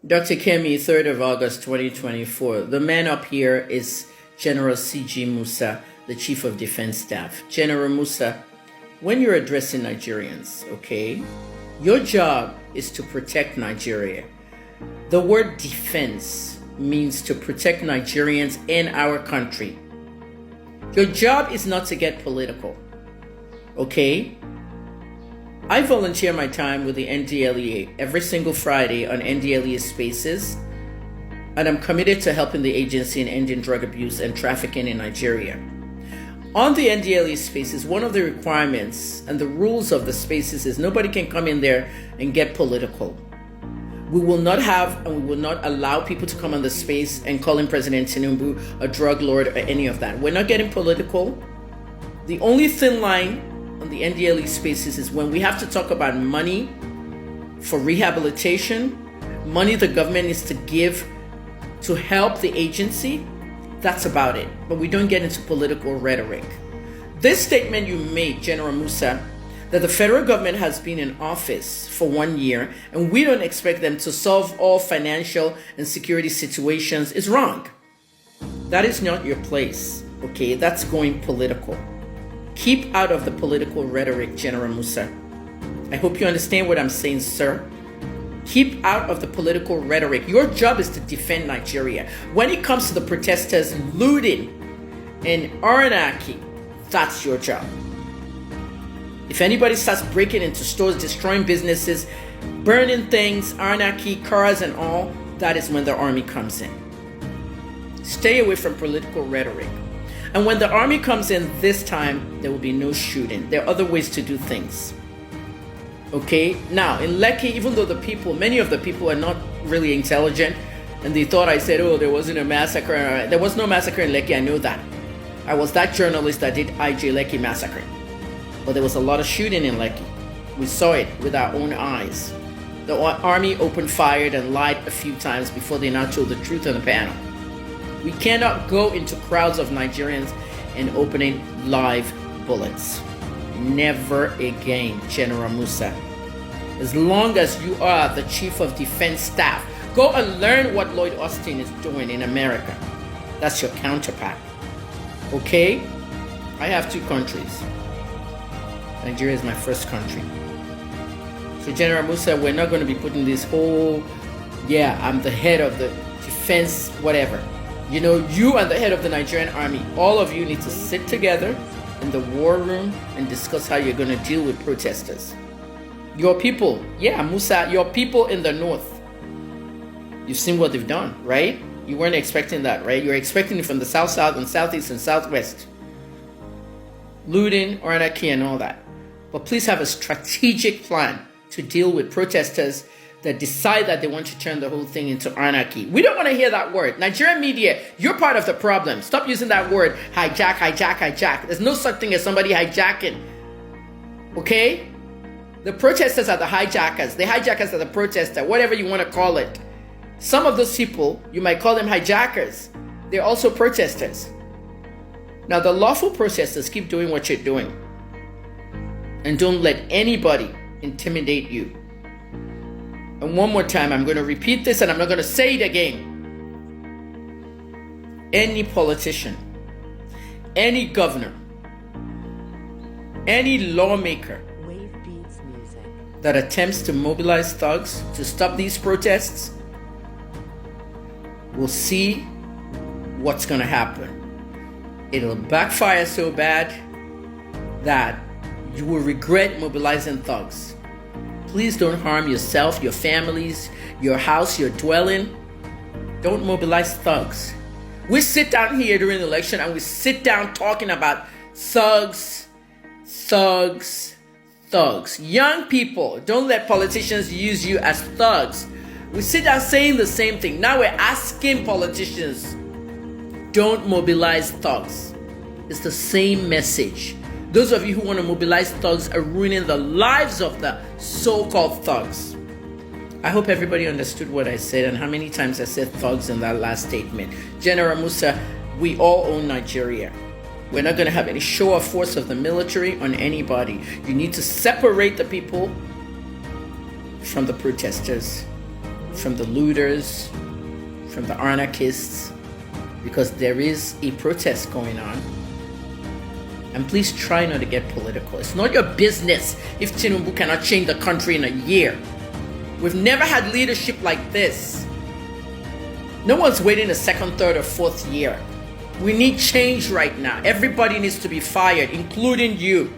Dr. Kemi, 3rd of August 2024. The man up here is General CG Musa, the Chief of Defense Staff. General Musa, when you're addressing Nigerians, okay, your job is to protect Nigeria. The word defense means to protect Nigerians in our country. Your job is not to get political, okay? I volunteer my time with the NDLEA every single Friday on NDLEA Spaces, and I'm committed to helping the agency in ending drug abuse and trafficking in Nigeria. On the NDLEA Spaces, one of the requirements and the rules of the spaces is nobody can come in there and get political. We will not have and we will not allow people to come on the space and calling President Tinubu a drug lord or any of that. We're not getting political. The only thin line on the NDLE Spaces is when we have to talk about money for rehabilitation, money the government needs to give to help the agency. That's about it. But we don't get into political rhetoric. This statement you made, General Musa, that the federal government has been in office for 1 year and we don't expect them to solve all financial and security situations is wrong. That is not your place, okay? That's going political. Keep out of the political rhetoric, General Musa. I hope you understand what I'm saying, sir. Keep out of the political rhetoric. Your job is to defend Nigeria. When it comes to the protesters looting and anarchy, that's your job. If anybody starts breaking into stores, destroying businesses, burning things, anarchy, cars and all, that is when the army comes in. Stay away from political rhetoric. And when the army comes in this time, there will be no shooting. There are other ways to do things. Okay? Now, in Lekki, even though many of the people are not really intelligent, and they thought I said, oh, there wasn't a massacre. There was no massacre in Lekki, I know that. I was that journalist that did IJ Lekki Massacre. But there was a lot of shooting in Lekki. We saw it with our own eyes. The army opened fire and lied a few times before they now told the truth on the panel. We cannot go into crowds of Nigerians and opening live bullets. Never again, General Musa. As long as you are the Chief of Defense Staff, go and learn what Lloyd Austin is doing in America. That's your counterpart. Okay? I have 2 countries. Nigeria is my first country. So General Musa, we're not going to be putting this whole, I'm the head of the defense, whatever. You know, you and the head of the Nigerian army, all of you need to sit together in the war room and discuss how you're going to deal with protesters. Your people, Musa, your people in the north. You've seen what they've done, right? You weren't expecting that, right? You're expecting it from the south, and southeast, and southwest. Looting, anarchy, and all that. But please have a strategic plan to deal with protesters that decide that they want to turn the whole thing into anarchy. We don't want to hear that word. Nigerian media, you're part of the problem. Stop using that word, hijack, hijack, hijack. There's no such thing as somebody hijacking. Okay? The protesters are the hijackers. The hijackers are the protester, whatever you want to call it. Some of those people, you might call them hijackers. They're also protesters. Now, the lawful protesters, keep doing what you're doing. And don't let anybody intimidate you. And one more time, I'm going to repeat this and I'm not going to say it again. Any politician, any governor, any lawmaker that attempts to mobilize thugs to stop these protests will see what's going to happen. It'll backfire so bad that you will regret mobilizing thugs. Please don't harm yourself, your families, your house, your dwelling. Don't mobilize thugs. We sit down here during the election and we sit down talking about thugs, thugs, thugs. Young people, don't let politicians use you as thugs. We sit down saying the same thing. Now we're asking politicians, don't mobilize thugs. It's the same message. Those of you who want to mobilize thugs are ruining the lives of the so-called thugs. I hope everybody understood what I said and how many times I said thugs in that last statement. General Musa, we all own Nigeria. We're not going to have any show of force of the military on anybody. You need to separate the people from the protesters. from the looters, from the anarchists, because there is a protest going on. And please try not to get political. It's not your business if Tinubu cannot change the country in a year. We've never had leadership like this. No one's waiting a second, third, or fourth year. We need change right now. Everybody needs to be fired, including you.